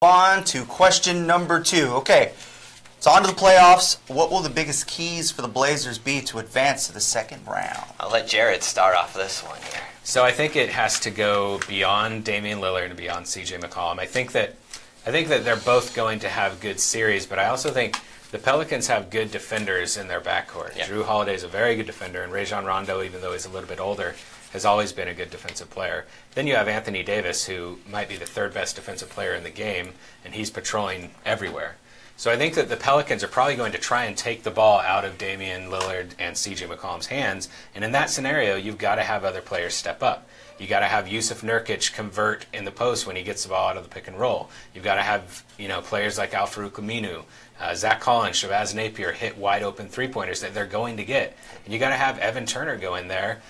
On to question number 2. Okay, so on to the playoffs. What will the biggest keys for the Blazers be to advance to the second round? I'll let Jared start off this one here. So I think it has to go beyond Damian Lillard and beyond C.J. McCollum. I think that they're both going to have good series, but I also think the Pelicans have good defenders in their backcourt. Yeah. Drew Holiday's a very good defender, and Rajon Rondo, even though he's a little bit older, has always been a good defensive player. Then you have Anthony Davis, who might be the third best defensive player in the game, and he's patrolling everywhere. So I think that the Pelicans are probably going to try and take the ball out of Damian Lillard and C.J. McCollum's hands, and in that scenario, you've got to have other players step up. You got to have Yusuf Nurkic convert in the post when he gets the ball out of the pick and roll. You've got to have players like Al-Farouq Aminu, Zach Collins, Shabazz Napier hit wide open three-pointers that they're going to get. And you got to have Evan Turner go in there,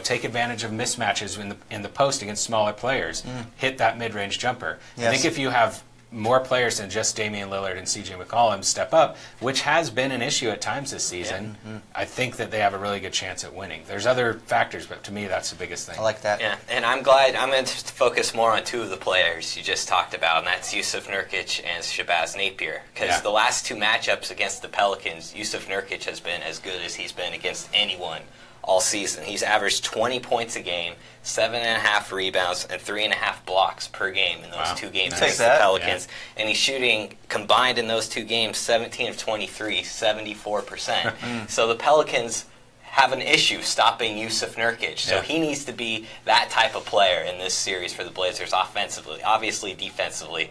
take advantage of mismatches in the post against smaller players, hit that mid-range jumper. Yes. I think if you have more players than just Damian Lillard and C.J. McCollum step up, which has been an issue at times this season, I think that they have a really good chance at winning. There's other factors, but to me, that's the biggest thing. I like that. Yeah, and I'm glad. I'm going to focus more on two of the players you just talked about, and that's Yusuf Nurkic and Shabazz Napier. Because the last two matchups against the Pelicans, Yusuf Nurkic has been as good as he's been against anyone all season. He's averaged 20 points a game, 7.5 rebounds, and 3.5 blocks per game in those 2 games against the Pelicans. Yeah. And he's shooting, combined in those 2 games, 17 of 23, 74%. So the Pelicans have an issue stopping Yusuf Nurkic. So he needs to be that type of player in this series for the Blazers offensively. Obviously, defensively,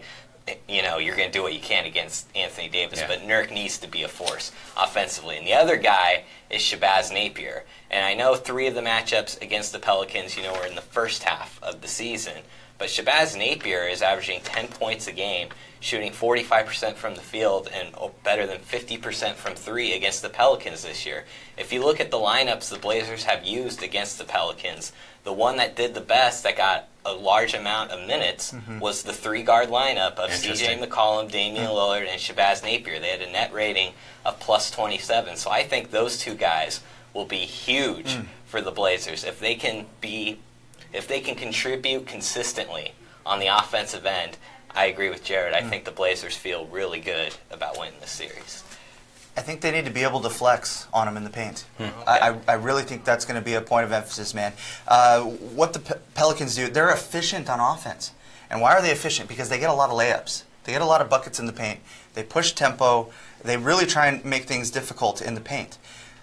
you're going to do what you can against Anthony Davis, but Nurk needs to be a force offensively. And the other guy is Shabazz Napier. And I know 3 of the matchups against the Pelicans, were in the first half of the season. But Shabazz Napier is averaging 10 points a game, shooting 45% from the field and better than 50% from 3 against the Pelicans this year. If you look at the lineups the Blazers have used against the Pelicans, the one that did the best, that got a large amount of minutes, was the 3-guard lineup of C.J. McCollum, Damian Lillard, and Shabazz Napier. They had a net rating of plus 27. So I think those 2 guys will be huge for the Blazers. If they can contribute consistently on the offensive end, I agree with Jared. I think the Blazers feel really good about winning this series. I think they need to be able to flex on them in the paint. Okay. I really think that's going to be a point of emphasis, man. What the Pelicans do, they're efficient on offense. And why are they efficient? Because they get a lot of layups. They get a lot of buckets in the paint. They push tempo. They really try and make things difficult in the paint.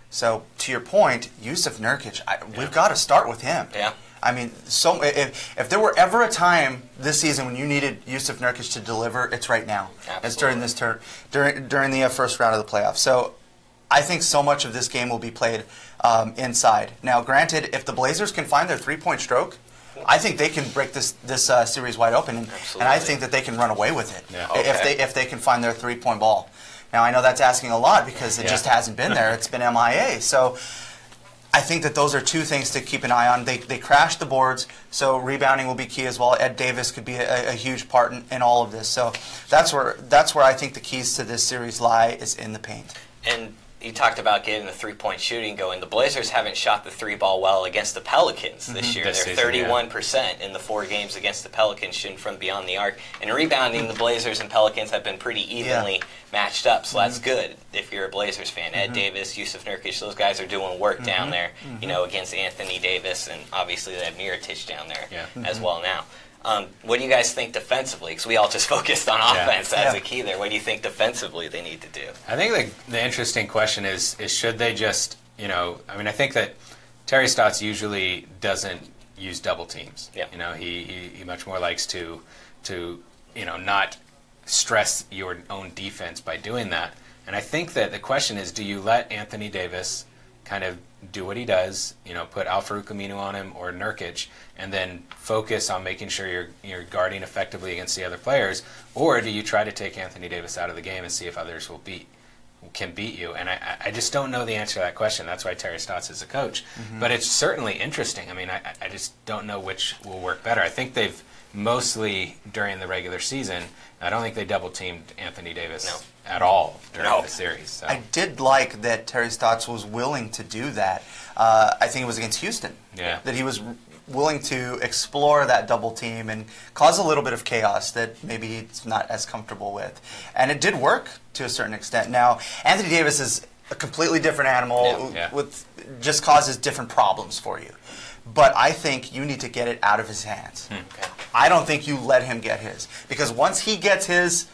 So, to your point, Yusuf Nurkic, we've got to start with him. Yeah. I mean, if there were ever a time this season when you needed Yusuf Nurkic to deliver, it's right now. Absolutely. It's during the first round of the playoffs. So I think so much of this game will be played inside. Now, granted, if the Blazers can find their three-point stroke, I think they can break this series wide open, and I think that they can run away with it if they can find their three-point ball. Now, I know that's asking a lot because it just hasn't been there. It's been MIA. So I think that those are 2 things to keep an eye on. They crashed the boards, so rebounding will be key as well. Ed Davis could be a huge part in all of this. So that's where I think the keys to this series lie, is in the paint. And you talked about getting the three-point shooting going. The Blazers haven't shot the 3-ball well against the Pelicans this year. They're 31% in the 4 games against the Pelicans shooting from beyond the arc. And rebounding, the Blazers and Pelicans have been pretty evenly matched up, so that's good if you're a Blazers fan. Ed Davis, Yusuf Nurkic, those guys are doing work down there, against Anthony Davis, and obviously they have Mirotic down there as well now. What do you guys think defensively? Because we all just focused on offense as a key there. What do you think defensively they need to do? I think the interesting question is should they just, I think that Terry Stotts usually doesn't use double teams. Yeah. He much more likes to not stress your own defense by doing that. And I think that the question is, do you let Anthony Davis kind of do what he does, put Al-Farouq Aminu on him or Nurkic, and then focus on making sure you're guarding effectively against the other players, or do you try to take Anthony Davis out of the game and see if others can beat you? And I just don't know the answer to that question. That's why Terry Stotts is a coach. But it's certainly interesting. I just don't know which will work better. I think they've mostly, during the regular season, I don't think they double-teamed Anthony Davis at all during the series. So. I did like that Terry Stotts was willing to do that. I think it was against Houston. Yeah. That he was willing to explore that double team and cause a little bit of chaos that maybe he's not as comfortable with. And it did work to a certain extent. Now, Anthony Davis is a completely different animal with just causes different problems for you. But I think you need to get it out of his hands. Okay. I don't think you let him get his. Because once he gets his,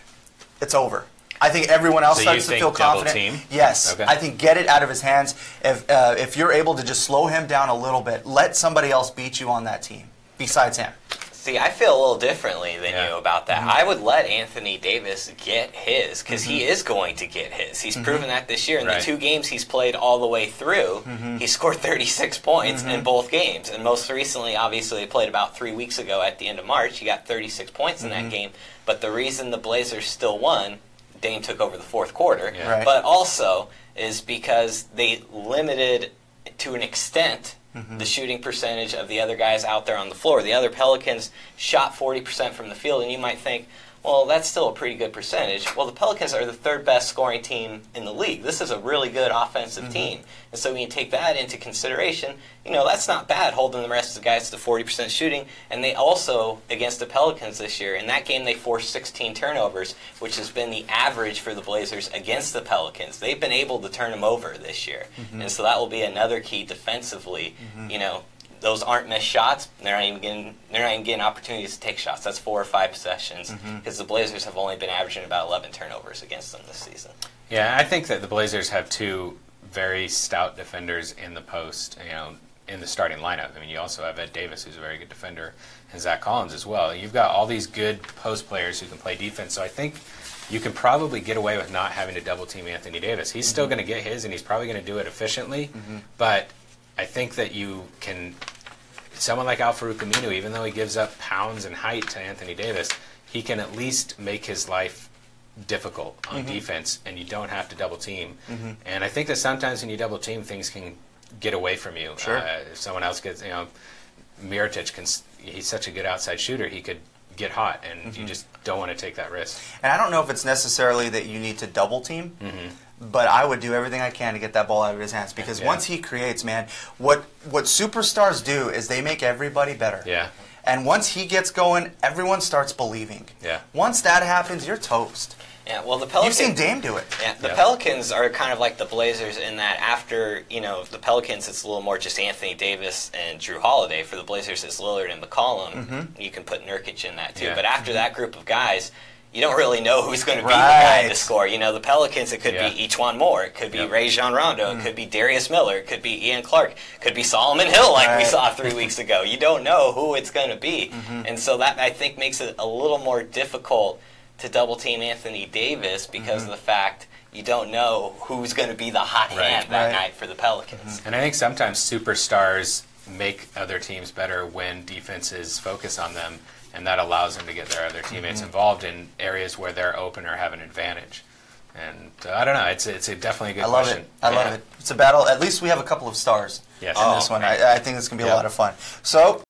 it's over. I think everyone else starts to feel confident. Team? Yes. Okay. I think get it out of his hands. If you're able to just slow him down a little bit, let somebody else beat you on that team besides him. See, I feel a little differently than you about that. I would let Anthony Davis get his, because he is going to get his. He's proven that this year. In the 2 games he's played all the way through, he scored 36 points in both games. And most recently, obviously, he played about 3 weeks ago at the end of March. He got 36 points in that game. But the reason the Blazers still won, Dame took over the fourth quarter, but also is because they limited, to an extent, the shooting percentage of the other guys out there on the floor. The other Pelicans shot 40% from the field, and you might think, well, that's still a pretty good percentage. Well, the Pelicans are the 3rd best scoring team in the league. This is a really good offensive team. And so when you take that into consideration, that's not bad, holding the rest of the guys to 40% shooting. And they also, against the Pelicans this year, in that game they forced 16 turnovers, which has been the average for the Blazers against the Pelicans. They've been able to turn them over this year. And so that will be another key defensively. Those aren't missed shots. They're not even getting opportunities to take shots. That's 4 or 5 possessions, because the Blazers have only been averaging about 11 turnovers against them this season. Yeah, I think that the Blazers have 2 very stout defenders in the post, in the starting lineup. I mean, you also have Ed Davis, who's a very good defender, and Zach Collins as well. You've got all these good post players who can play defense, so I think you can probably get away with not having to double-team Anthony Davis. He's still going to get his, and he's probably going to do it efficiently, but I think that you can, someone like Al-Farouq Aminu, even though he gives up pounds and height to Anthony Davis, he can at least make his life difficult on defense, and you don't have to double team. And I think that sometimes when you double team, things can get away from you. Sure. If someone else gets, Mirotic, he's such a good outside shooter, he could get hot, and you just don't want to take that risk. And I don't know if it's necessarily that you need to double team, but I would do everything I can to get that ball out of his hands, because once he creates, man, what superstars do is they make everybody better. Yeah. And once he gets going, everyone starts believing. Yeah. Once that happens, you're toast. Yeah, well, the Pelicans... You've seen Dame do it. Yeah, the Pelicans are kind of like the Blazers in that after, the Pelicans, it's a little more just Anthony Davis and Drew Holiday. For the Blazers, it's Lillard and McCollum. You can put Nurkic in that, too. Yeah. But after that group of guys, you don't really know who's going to be the guy to score. The Pelicans, it could be E'Twaun Moore. It could be Rajon Rondo. It could be Darius Miller. It could be Ian Clark. It could be Solomon Hill, like we saw 3 weeks ago. You don't know who it's going to be. And so that, I think, makes it a little more difficult to double-team Anthony Davis because of the fact you don't know who's going to be the hot hand that night for the Pelicans. And I think sometimes superstars make other teams better when defenses focus on them, and that allows them to get their other teammates involved in areas where they're open or have an advantage. And I don't know, it's definitely a good question. I love it. It's a battle. At least we have a couple of stars in this one. I think it's going to be a lot of fun. So